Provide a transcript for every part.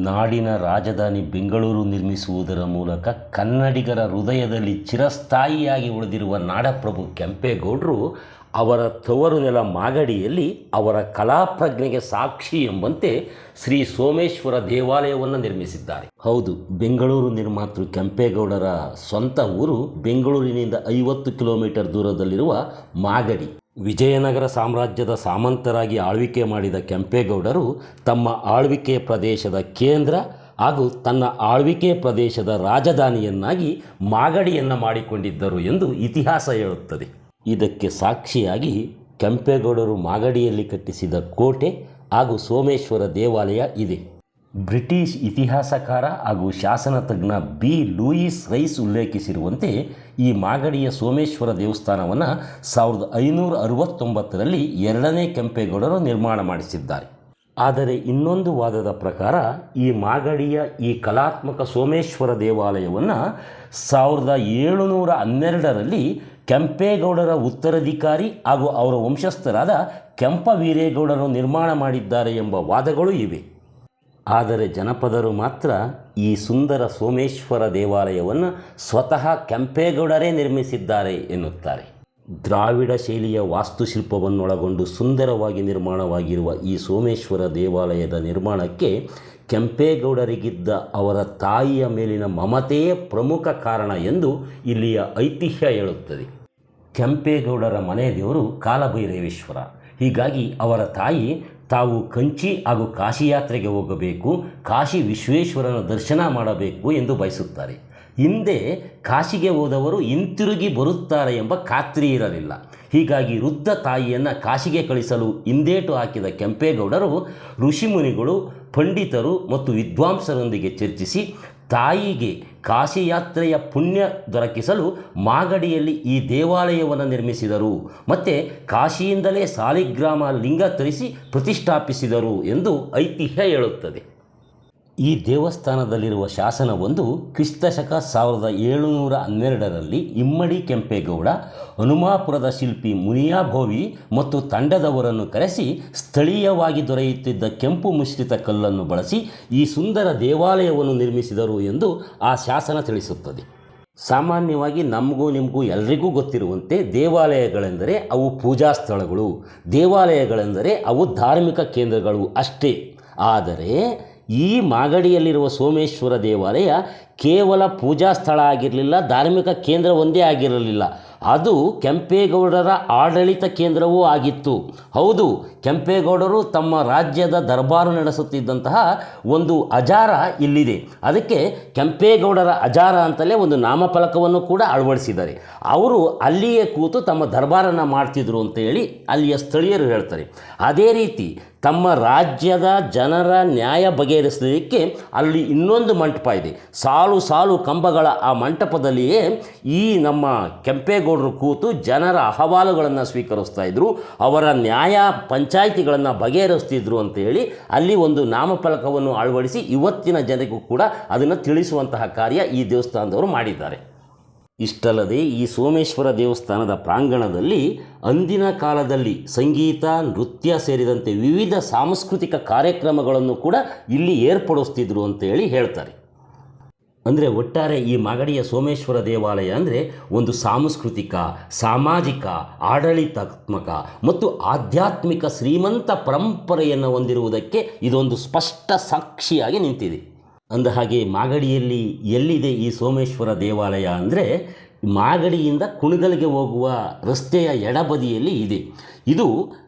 ನಾಡಿನ ರಾಜಧಾನಿ ಬೆಂಗಳೂರು ನಿರ್ಮಿಸುವುದರ ಮೂಲಕ ಕನ್ನಡಿಗರ ಹೃದಯದಲ್ಲಿ ಚಿರಸ್ಥಾಯಿಯಾಗಿ ಉಳಿದಿರುವ ನಾಡಪ್ರಭು ಕೆಂಪೇಗೌಡರು ಅವರ ತವರು ನೆಲ ಮಾಗಡಿಯಲ್ಲಿ ಅವರ ಕಲಾಪ್ರಜ್ಞೆಗೆ ಸಾಕ್ಷಿ ಎಂಬಂತೆ ಶ್ರೀ ಸೋಮೇಶ್ವರ ದೇವಾಲಯವನ್ನು ನಿರ್ಮಿಸಿದ್ದಾರೆ. ಹೌದು, ಬೆಂಗಳೂರು ನಿರ್ಮಾತೃ ಕೆಂಪೇಗೌಡರ ಸ್ವಂತ ಊರು ಬೆಂಗಳೂರಿನಿಂದ 50 ಕಿಲೋಮೀಟರ್ ದೂರದಲ್ಲಿರುವ ಮಾಗಡಿ. ವಿಜಯನಗರ ಸಾಮ್ರಾಜ್ಯದ ಸಾಮಂತರಾಗಿ ಆಳ್ವಿಕೆ ಮಾಡಿದ ಕೆಂಪೇಗೌಡರು ತಮ್ಮ ಆಳ್ವಿಕೆ ಪ್ರದೇಶದ ಕೇಂದ್ರ ಹಾಗೂ ತನ್ನ ಆಳ್ವಿಕೆ ಪ್ರದೇಶದ ರಾಜಧಾನಿಯನ್ನಾಗಿ ಮಾಗಡಿಯನ್ನು ಮಾಡಿಕೊಂಡಿದ್ದರು ಎಂದು ಇತಿಹಾಸ ಹೇಳುತ್ತದೆ. ಇದಕ್ಕೆ ಸಾಕ್ಷಿಯಾಗಿ ಕೆಂಪೇಗೌಡರು ಮಾಗಡಿಯಲ್ಲಿ ಕಟ್ಟಿಸಿದ ಕೋಟೆ ಹಾಗೂ ಸೋಮೇಶ್ವರ ದೇವಾಲಯ ಇದೆ. ಬ್ರಿಟಿಷ್ ಇತಿಹಾಸಕಾರ ಹಾಗೂ ಶಾಸನ ತಜ್ಞ ಬಿ. ಲೂಯಿಸ್ ರೈಸ್ ಉಲ್ಲೇಖಿಸಿರುವಂತೆ ಈ ಮಾಗಡಿಯ ಸೋಮೇಶ್ವರ ದೇವಸ್ಥಾನವನ್ನು 1569ರಲ್ಲಿ ಎರಡನೇ ಕೆಂಪೇಗೌಡರು ನಿರ್ಮಾಣ ಮಾಡಿಸಿದ್ದಾರೆ. ಆದರೆ ಇನ್ನೊಂದು ವಾದದ ಪ್ರಕಾರ ಈ ಮಾಗಡಿಯ ಈ ಕಲಾತ್ಮಕ ಸೋಮೇಶ್ವರ ದೇವಾಲಯವನ್ನು 1712ರಲ್ಲಿ ಕೆಂಪೇಗೌಡರ ಉತ್ತರಾಧಿಕಾರಿ ಹಾಗೂ ಅವರ ವಂಶಸ್ಥರಾದ ಕೆಂಪವೀರೇಗೌಡರು ನಿರ್ಮಾಣ ಮಾಡಿದ್ದಾರೆ ಎಂಬ ವಾದಗಳು ಇವೆ. ಆದರೆ ಜನಪದರು ಮಾತ್ರ ಈ ಸುಂದರ ಸೋಮೇಶ್ವರ ದೇವಾಲಯವನ್ನು ಸ್ವತಃ ಕೆಂಪೇಗೌಡರೇ ನಿರ್ಮಿಸಿದ್ದಾರೆ ಎನ್ನುತ್ತಾರೆ. ದ್ರಾವಿಡ ಶೈಲಿಯ ವಾಸ್ತುಶಿಲ್ಪವನ್ನೊಳಗೊಂಡು ಸುಂದರವಾಗಿ ನಿರ್ಮಾಣವಾಗಿರುವ ಈ ಸೋಮೇಶ್ವರ ದೇವಾಲಯದ ನಿರ್ಮಾಣಕ್ಕೆ ಕೆಂಪೇಗೌಡರಿಗಿದ್ದ ಅವರ ತಾಯಿಯ ಮೇಲಿನ ಮಮತೆಯೇ ಪ್ರಮುಖ ಕಾರಣ ಎಂದು ಇಲ್ಲಿಯ ಐತಿಹ್ಯ ಹೇಳುತ್ತದೆ. ಕೆಂಪೇಗೌಡರ ಮನೆ ದೇವರು ಕಾಲಭೈರವೇಶ್ವರ. ಹೀಗಾಗಿ ಅವರ ತಾಯಿ ತಾವು ಕಂಚಿ ಹಾಗೂ ಕಾಶಿ ಯಾತ್ರೆಗೆ ಹೋಗಬೇಕು, ಕಾಶಿ ವಿಶ್ವೇಶ್ವರನ ದರ್ಶನ ಮಾಡಬೇಕು ಎಂದು ಬಯಸುತ್ತಾರೆ. ಹಿಂದೆ ಕಾಶಿಗೆ ಹೋದವರು ಹಿಂತಿರುಗಿ ಬರುತ್ತಾರೆ ಎಂಬ ಖಾತ್ರಿ ಇರಲಿಲ್ಲ. ಹೀಗಾಗಿ ವೃದ್ಧ ತಾಯಿಯನ್ನು ಕಾಶಿಗೆ ಕಳಿಸಲು ಹಿಂದೇಟು ಹಾಕಿದ ಕೆಂಪೇಗೌಡರು ಋಷಿಮುನಿಗಳು, ಪಂಡಿತರು ಮತ್ತು ವಿದ್ವಾಂಸರೊಂದಿಗೆ ಚರ್ಚಿಸಿ ತಾಯಿಗೆ ಕಾಶಿ ಯಾತ್ರೆಯ ಪುಣ್ಯ ದೊರಕಿಸಲು ಮಾಗಡಿಯಲ್ಲಿ ಈ ದೇವಾಲಯವನ್ನು ನಿರ್ಮಿಸಿದರು ಮತ್ತು ಕಾಶಿಯಿಂದಲೇ ಸಾಲಿಗ್ರಾಮ ಲಿಂಗ ತರಿಸಿ ಪ್ರತಿಷ್ಠಾಪಿಸಿದರು ಎಂದು ಐತಿಹ್ಯ ಹೇಳುತ್ತದೆ. ಈ ದೇವಸ್ಥಾನದಲ್ಲಿರುವ ಶಾಸನವೊಂದು ಕ್ರಿಸ್ತಶಕ 1712ರಲ್ಲಿ ಇಮ್ಮಡಿ ಕೆಂಪೇಗೌಡ ಹನುಮಾಪುರದ ಶಿಲ್ಪಿ ಮುನಿಯಾಭೋವಿ ಮತ್ತು ತಂಡದವರನ್ನು ಕರೆಸಿ ಸ್ಥಳೀಯವಾಗಿ ದೊರೆಯುತ್ತಿದ್ದ ಕೆಂಪು ಮಿಶ್ರಿತ ಕಲ್ಲನ್ನು ಬಳಸಿ ಈ ಸುಂದರ ದೇವಾಲಯವನ್ನು ನಿರ್ಮಿಸಿದರು ಎಂದು ಆ ಶಾಸನ ತಿಳಿಸುತ್ತದೆ. ಸಾಮಾನ್ಯವಾಗಿ ನಮಗೂ ನಿಮಗೂ ಎಲ್ರಿಗೂ ಗೊತ್ತಿರುವಂತೆ ದೇವಾಲಯಗಳೆಂದರೆ ಅವು ಪೂಜಾ ಸ್ಥಳಗಳು, ದೇವಾಲಯಗಳೆಂದರೆ ಅವು ಧಾರ್ಮಿಕ ಕೇಂದ್ರಗಳು ಅಷ್ಟೇ. ಆದರೆ ಈ ಮಾಗಡಿಯಲ್ಲಿರುವ ಸೋಮೇಶ್ವರ ದೇವಾಲಯ ಕೇವಲ ಪೂಜಾ ಸ್ಥಳ ಆಗಿರಲಿಲ್ಲ, ಧಾರ್ಮಿಕ ಕೇಂದ್ರ ಒಂದೇ ಆಗಿರಲಿಲ್ಲ, ಅದು ಕೆಂಪೇಗೌಡರ ಆಡಳಿತ ಕೇಂದ್ರವೂ ಆಗಿತ್ತು. ಹೌದು, ಕೆಂಪೇಗೌಡರು ತಮ್ಮ ರಾಜ್ಯದ ದರ್ಬಾರು ನಡೆಸುತ್ತಿದ್ದಂತಹ ಒಂದು ಅಜಾರ ಇಲ್ಲಿದೆ. ಅದಕ್ಕೆ ಕೆಂಪೇಗೌಡರ ಅಜಾರ ಅಂತಲೇ ಒಂದು ನಾಮಫಲಕವನ್ನು ಕೂಡ ಅಳವಡಿಸಿದ್ದಾರೆ. ಅವರು ಅಲ್ಲಿಯೇ ಕೂತು ತಮ್ಮ ದರ್ಬಾರನ್ನು ಮಾಡ್ತಿದ್ರು ಅಂತ ಹೇಳಿ ಅಲ್ಲಿಯ ಸ್ಥಳೀಯರು ಹೇಳ್ತಾರೆ. ಅದೇ ರೀತಿ ತಮ್ಮ ರಾಜ್ಯದ ಜನರ ನ್ಯಾಯ ಬಗೆಹರಿಸಲಿಕ್ಕೆ ಅಲ್ಲಿ ಇನ್ನೊಂದು ಮಂಟಪ ಇದೆ. ಸಾಲು ಸಾಲು ಕಂಬಗಳ ಆ ಮಂಟಪದಲ್ಲಿಯೇ ಈ ನಮ್ಮ ಕೆಂಪೇಗೌಡರು ಕೂತು ಜನರ ಅಹವಾಲುಗಳನ್ನು ಸ್ವೀಕರಿಸ್ತಾ ಇದ್ದರು, ಅವರ ನ್ಯಾಯ ಪಂಚಾಯಿತಿಗಳನ್ನು ಬಗೆಹರಿಸ್ತಿದ್ರು ಅಂತ ಹೇಳಿ ಅಲ್ಲಿ ಒಂದು ನಾಮಫಲಕವನ್ನು ಅಳವಡಿಸಿ ಇವತ್ತಿನ ಜನರಿಗೂ ಕೂಡ ಅದನ್ನು ತಿಳಿಸುವಂತಹ ಕಾರ್ಯ ಈ ದೇವಸ್ಥಾನದವರು ಮಾಡಿದ್ದಾರೆ. ಇಷ್ಟಲ್ಲದೆ ಈ ಸೋಮೇಶ್ವರ ದೇವಸ್ಥಾನದ ಪ್ರಾಂಗಣದಲ್ಲಿ ಅಂದಿನ ಕಾಲದಲ್ಲಿ ಸಂಗೀತ, ನೃತ್ಯ ಸೇರಿದಂತೆ ವಿವಿಧ ಸಾಂಸ್ಕೃತಿಕ ಕಾರ್ಯಕ್ರಮಗಳನ್ನು ಕೂಡ ಇಲ್ಲಿ ಏರ್ಪಡಿಸ್ತಿದ್ರು ಅಂತೇಳಿ ಹೇಳ್ತಾರೆ. ಅಂದರೆ ಒಟ್ಟಾರೆ ಈ ಮಾಗಡಿಯ ಸೋಮೇಶ್ವರ ದೇವಾಲಯ ಅಂದರೆ ಒಂದು ಸಾಂಸ್ಕೃತಿಕ, ಸಾಮಾಜಿಕ, ಆಡಳಿತಾತ್ಮಕ ಮತ್ತು ಆಧ್ಯಾತ್ಮಿಕ ಶ್ರೀಮಂತ ಪರಂಪರೆಯನ್ನು ಹೊಂದಿರುವುದಕ್ಕೆ ಇದೊಂದು ಸ್ಪಷ್ಟ ಸಾಕ್ಷಿಯಾಗಿ ನಿಂತಿದೆ. ಅಂದ ಹಾಗೆ ಮಾಗಡಿಯಲ್ಲಿ ಎಲ್ಲಿದೆ ಈ ಸೋಮೇಶ್ವರ ದೇವಾಲಯ ಅಂದರೆ ಮಾಗಡಿಯಿಂದ ಕುಣಗಲ್ಗೆ ಹೋಗುವ ರಸ್ತೆಯ ಎಡಬದಿಯಲ್ಲಿ ಇದೆ. ಇದು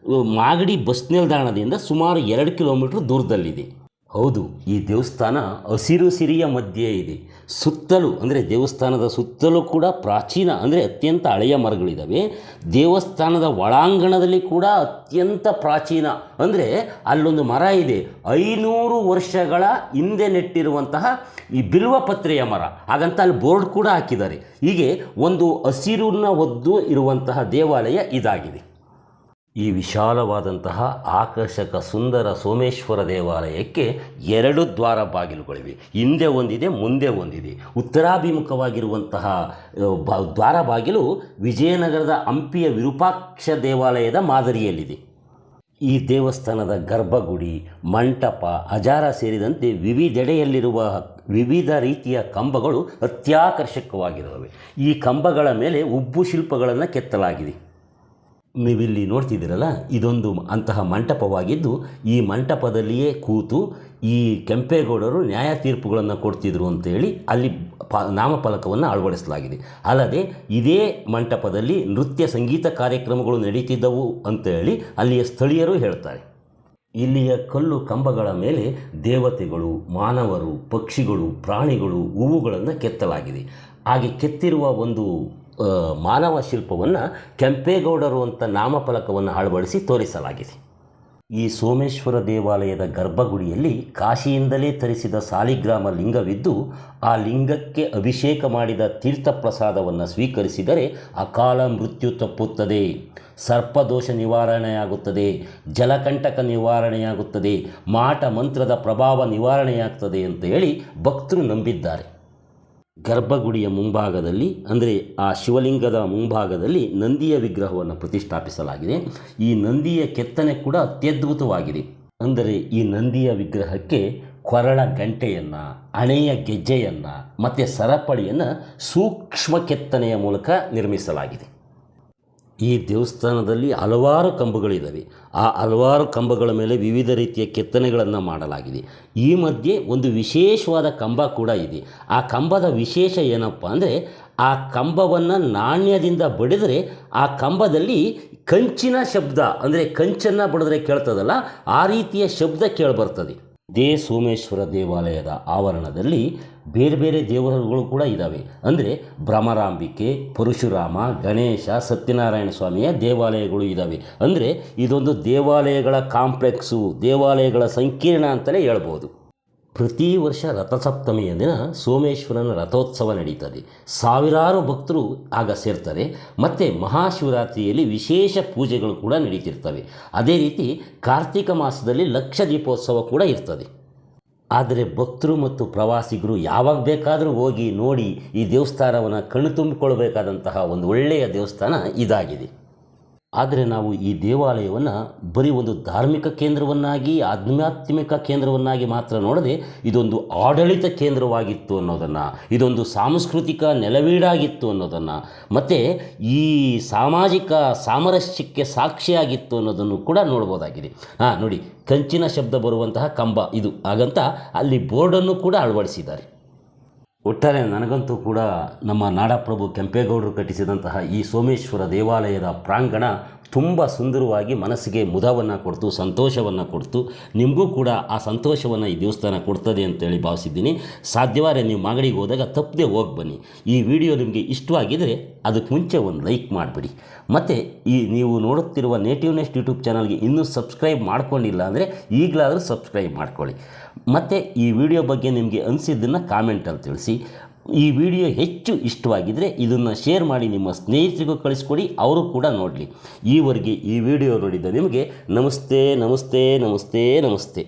ಮಾಗಡಿ ಬಸ್ ನಿಲ್ದಾಣದಿಂದ ಸುಮಾರು 2 ಕಿಲೋಮೀಟರ್ ದೂರದಲ್ಲಿದೆ. ಹೌದು, ಈ ದೇವಸ್ಥಾನ ಹಸಿರು ಸಿರಿಯ ಮಧ್ಯೆ ಇದೆ. ಸುತ್ತಲೂ ಅಂದರೆ ದೇವಸ್ಥಾನದ ಸುತ್ತಲೂ ಕೂಡ ಪ್ರಾಚೀನ ಅಂದರೆ ಅತ್ಯಂತ ಹಳೆಯ ಮರಗಳಿದ್ದಾವೆ. ದೇವಸ್ಥಾನದ ಒಳಾಂಗಣದಲ್ಲಿ ಕೂಡ ಅತ್ಯಂತ ಪ್ರಾಚೀನ ಅಂದರೆ ಅಲ್ಲೊಂದು ಮರ ಇದೆ, 500 ವರ್ಷಗಳ ಹಿಂದೆ ನೆಟ್ಟಿರುವಂತಹ ಈ ಬಿಲ್ವಪತ್ರೆಯ ಮರ. ಹಾಗಂತ ಅಲ್ಲಿ ಬೋರ್ಡ್ ಕೂಡ ಹಾಕಿದ್ದಾರೆ. ಹೀಗೆ ಒಂದು ಹಸಿರನ್ನ ಹೊದ್ದು ಇರುವಂತಹ ದೇವಾಲಯ ಇದಾಗಿದೆ. ಈ ವಿಶಾಲವಾದಂತಹ ಆಕರ್ಷಕ ಸುಂದರ ಸೋಮೇಶ್ವರ ದೇವಾಲಯಕ್ಕೆ 2 ದ್ವಾರ ಬಾಗಿಲುಗಳಿವೆ. ಹಿಂದೆ ಒಂದಿದೆ, ಮುಂದೆ ಒಂದಿದೆ. ಉತ್ತರಾಭಿಮುಖವಾಗಿರುವಂತಹ ದ್ವಾರ ಬಾಗಿಲು ವಿಜಯನಗರದ ಹಂಪಿಯ ವಿರೂಪಾಕ್ಷ ದೇವಾಲಯದ ಮಾದರಿಯಲ್ಲಿದೆ. ಈ ದೇವಸ್ಥಾನದ ಗರ್ಭಗುಡಿ, ಮಂಟಪ, ಹಜಾರ ಸೇರಿದಂತೆ ವಿವಿಧೆಡೆಯಲ್ಲಿರುವ ವಿವಿಧ ರೀತಿಯ ಕಂಬಗಳು ಅತ್ಯಾಕರ್ಷಕವಾಗಿರುತ್ತವೆ. ಈ ಕಂಬಗಳ ಮೇಲೆ ಉಬ್ಬು ಶಿಲ್ಪಗಳನ್ನು ಕೆತ್ತಲಾಗಿದೆ. ನೀವಿಲ್ಲಿ ನೋಡ್ತಿದ್ದೀರಲ್ಲ, ಇದೊಂದು ಅಂತಹ ಮಂಟಪವಾಗಿದ್ದು, ಈ ಮಂಟಪದಲ್ಲಿಯೇ ಕೂತು ಈ ಕೆಂಪೇಗೌಡರು ನ್ಯಾಯ ತೀರ್ಪುಗಳನ್ನು ಕೊಡ್ತಿದ್ರು ಅಂತೇಳಿ ಅಲ್ಲಿ ನಾಮಫಲಕವನ್ನು ಅಳವಡಿಸಲಾಗಿದೆ. ಅಲ್ಲದೆ ಇದೇ ಮಂಟಪದಲ್ಲಿ ನೃತ್ಯ ಸಂಗೀತ ಕಾರ್ಯಕ್ರಮಗಳು ನಡೀತಿದ್ದವು ಅಂತೇಳಿ ಅಲ್ಲಿಯ ಸ್ಥಳೀಯರು ಹೇಳ್ತಾರೆ. ಇಲ್ಲಿಯ ಕಲ್ಲು ಕಂಬಗಳ ಮೇಲೆ ದೇವತೆಗಳು, ಮಾನವರು, ಪಕ್ಷಿಗಳು, ಪ್ರಾಣಿಗಳು, ಹೂವುಗಳನ್ನು ಕೆತ್ತಲಾಗಿದೆ. ಹಾಗೆ ಕೆತ್ತಿರುವ ಒಂದು ಮಾನವ ಶಿಲ್ಪವನ್ನು ಕೆಂಪೇಗೌಡರು ಅಂತ ನಾಮಫಲಕವನ್ನು ಅಳವಡಿಸಿ ತೋರಿಸಲಾಗಿದೆ. ಈ ಸೋಮೇಶ್ವರ ದೇವಾಲಯದ ಗರ್ಭಗುಡಿಯಲ್ಲಿ ಕಾಶಿಯಿಂದಲೇ ತರಿಸಿದ ಸಾಲಿಗ್ರಾಮ ಲಿಂಗವಿದ್ದು, ಆ ಲಿಂಗಕ್ಕೆ ಅಭಿಷೇಕ ಮಾಡಿದ ತೀರ್ಥಪ್ರಸಾದವನ್ನು ಸ್ವೀಕರಿಸಿದರೆ ಅಕಾಲ ಮೃತ್ಯು ತಪ್ಪುತ್ತದೆ, ಸರ್ಪದೋಷ ನಿವಾರಣೆಯಾಗುತ್ತದೆ, ಜಲಕಂಟಕ ನಿವಾರಣೆಯಾಗುತ್ತದೆ, ಮಾಟ ಮಂತ್ರದ ಪ್ರಭಾವ ನಿವಾರಣೆಯಾಗ್ತದೆ ಅಂತ ಹೇಳಿ ಭಕ್ತರು ನಂಬಿದ್ದಾರೆ. ಗರ್ಭಗುಡಿಯ ಮುಂಭಾಗದಲ್ಲಿ, ಅಂದರೆ ಆ ಶಿವಲಿಂಗದ ಮುಂಭಾಗದಲ್ಲಿ ನಂದಿಯ ವಿಗ್ರಹವನ್ನು ಪ್ರತಿಷ್ಠಾಪಿಸಲಾಗಿದೆ. ಈ ನಂದಿಯ ಕೆತ್ತನೆ ಕೂಡ ಅತ್ಯದ್ಭುತವಾಗಿದೆ. ಅಂದರೆ ಈ ನಂದಿಯ ವಿಗ್ರಹಕ್ಕೆ ಕೊರಳ ಗಂಟೆಯನ್ನು, ಹಣೆಯ ಗೆಜ್ಜೆಯನ್ನು ಮತ್ತು ಸರಪಳಿಯನ್ನು ಸೂಕ್ಷ್ಮ ಕೆತ್ತನೆಯ ಮೂಲಕ ನಿರ್ಮಿಸಲಾಗಿದೆ. ಈ ದೇವಸ್ಥಾನದಲ್ಲಿ ಹಲವಾರು ಕಂಬಗಳಿದ್ದಾವೆ. ಆ ಹಲವಾರು ಕಂಬಗಳ ಮೇಲೆ ವಿವಿಧ ರೀತಿಯ ಕೆತ್ತನೆಗಳನ್ನು ಮಾಡಲಾಗಿದೆ. ಈ ಮಧ್ಯೆ ಒಂದು ವಿಶೇಷವಾದ ಕಂಬ ಕೂಡ ಇದೆ. ಆ ಕಂಬದ ವಿಶೇಷ ಏನಪ್ಪ ಅಂದರೆ, ಆ ಕಂಬವನ್ನು ನಾಣ್ಯದಿಂದ ಬಡಿದರೆ ಆ ಕಂಬದಲ್ಲಿ ಕಂಚಿನ ಶಬ್ದ, ಅಂದರೆ ಕಂಚನ್ನು ಬಡಿದ್ರೆ ಕೇಳ್ತದಲ್ಲ, ಆ ರೀತಿಯ ಶಬ್ದ ಕೇಳಿಬರ್ತದೆ. ಇದೇ ಸೋಮೇಶ್ವರ ದೇವಾಲಯದ ಆವರಣದಲ್ಲಿ ಬೇರೆ ಬೇರೆ ದೇವರುಗಳು ಕೂಡ ಇದ್ದಾವೆ. ಅಂದರೆ ಭ್ರಮರಾಂಬಿಕೆ, ಪರಶುರಾಮ, ಗಣೇಶ, ಸತ್ಯನಾರಾಯಣ ಸ್ವಾಮಿಯ ದೇವಾಲಯಗಳು ಇದ್ದಾವೆ. ಅಂದರೆ ಇದೊಂದು ದೇವಾಲಯಗಳ ಕಾಂಪ್ಲೆಕ್ಸು, ದೇವಾಲಯಗಳ ಸಂಕೀರ್ಣ ಅಂತಲೇ ಹೇಳ್ಬೋದು. ಪ್ರತಿ ವರ್ಷ ರಥಸಪ್ತಮಿಯ ದಿನ ಸೋಮೇಶ್ವರನ ರಥೋತ್ಸವ ನಡೀತದೆ. ಸಾವಿರಾರು ಭಕ್ತರು ಆಗ ಸೇರ್ತಾರೆ. ಮತ್ತು ಮಹಾಶಿವರಾತ್ರಿಯಲ್ಲಿ ವಿಶೇಷ ಪೂಜೆಗಳು ಕೂಡ ನಡೀತಿರ್ತವೆ. ಅದೇ ರೀತಿ ಕಾರ್ತಿಕ ಮಾಸದಲ್ಲಿ ಲಕ್ಷ ದೀಪೋತ್ಸವ ಕೂಡ ಇರ್ತದೆ. ಆದರೆ ಭಕ್ತರು ಮತ್ತು ಪ್ರವಾಸಿಗರು ಯಾವಾಗ ಬೇಕಾದರೂ ಹೋಗಿ ನೋಡಿ ಈ ದೇವಸ್ಥಾನವನ್ನು ಕಣ್ಣು ತುಂಬಿಕೊಳ್ಬೇಕಾದಂತಹ ಒಂದು ಒಳ್ಳೆಯ ದೇವಸ್ಥಾನ ಇದಾಗಿದೆ. ಆದರೆ ನಾವು ಈ ದೇವಾಲಯವನ್ನು ಬರೀ ಒಂದು ಧಾರ್ಮಿಕ ಕೇಂದ್ರವನ್ನಾಗಿ, ಆಧ್ಯಾತ್ಮಿಕ ಕೇಂದ್ರವನ್ನಾಗಿ ಮಾತ್ರ ನೋಡದೆ, ಇದೊಂದು ಆಡಳಿತ ಕೇಂದ್ರವಾಗಿತ್ತು ಅನ್ನೋದನ್ನು, ಇದೊಂದು ಸಾಂಸ್ಕೃತಿಕ ನೆಲವೀಡಾಗಿತ್ತು ಅನ್ನೋದನ್ನು, ಮತ್ತು ಈ ಸಾಮಾಜಿಕ ಸಾಮರಸ್ಯಕ್ಕೆ ಸಾಕ್ಷಿಯಾಗಿತ್ತು ಅನ್ನೋದನ್ನು ಕೂಡ ನೋಡ್ಬೋದಾಗಿದೆ. ನೋಡಿ, ಕಂಚಿನ ಶಬ್ದ ಬರುವಂತಹ ಕಂಬ ಇದು, ಹಾಗಂತ ಅಲ್ಲಿ ಬೋರ್ಡನ್ನು ಕೂಡ ಅಳವಡಿಸಿದ್ದಾರೆ. ಒಟ್ಟಾರೆ ನನಗಂತೂ ಕೂಡ ನಮ್ಮ ನಾಡಪ್ರಭು ಕೆಂಪೇಗೌಡರು ಕಟ್ಟಿಸಿದಂತಹ ಈ ಸೋಮೇಶ್ವರ ದೇವಾಲಯದ ಪ್ರಾಂಗಣ ತುಂಬ ಸುಂದರವಾಗಿ ಮನಸ್ಸಿಗೆ ಮುದವನ್ನು ಕೊಡ್ತು, ಸಂತೋಷವನ್ನು ಕೊಡ್ತು. ನಿಮಗೂ ಕೂಡ ಆ ಸಂತೋಷವನ್ನು ಈ ದೇವಸ್ಥಾನ ಕೊಡ್ತದೆ ಅಂತೇಳಿ ಭಾವಿಸಿದ್ದೀನಿ. ಸಾಧ್ಯವಾದರೆ ನೀವು ಮಾಗಡಿಗೆ ಹೋದಾಗ ತಪ್ಪದೆ ಹೋಗಿ ಬನ್ನಿ. ಈ ವಿಡಿಯೋ ನಿಮಗೆ ಇಷ್ಟವಾಗಿದ್ದರೆ ಅದಕ್ಕೆ ಮುಂಚೆ ಒಂದು ಲೈಕ್ ಮಾಡಿಬಿಡಿ. ಮತ್ತು ಈ ನೀವು ನೋಡುತ್ತಿರುವ ನೇಟಿವ್ ನೆಸ್ಟ್ ಯೂಟ್ಯೂಬ್ ಚಾನಲ್ಗೆ ಇನ್ನೂ ಸಬ್ಸ್ಕ್ರೈಬ್ ಮಾಡ್ಕೊಂಡಿಲ್ಲ ಅಂದರೆ ಈಗಲಾದರೂ ಸಬ್ಸ್ಕ್ರೈಬ್ ಮಾಡ್ಕೊಳ್ಳಿ. ಮತ್ತು ಈ ವಿಡಿಯೋ ಬಗ್ಗೆ ನಿಮಗೆ ಅನಿಸಿದ್ದನ್ನು ಕಾಮೆಂಟಲ್ಲಿ ತಿಳಿಸಿ. ಈ ವಿಡಿಯೋ ಹೆಚ್ಚು ಇಷ್ಟವಾಗಿದ್ದರೆ ಇದನ್ನು ಶೇರ್ ಮಾಡಿ ನಿಮ್ಮ ಸ್ನೇಹಿತರಿಗೂ ಕಳಿಸ್ಕೊಡಿ, ಅವರು ಕೂಡ ನೋಡಲಿ. ಈವರೆಗೆ ಈ ವಿಡಿಯೋ ನೋಡಿದ ನಿಮಗೆ ನಮಸ್ತೆ ನಮಸ್ತೆ ನಮಸ್ತೆ ನಮಸ್ತೆ.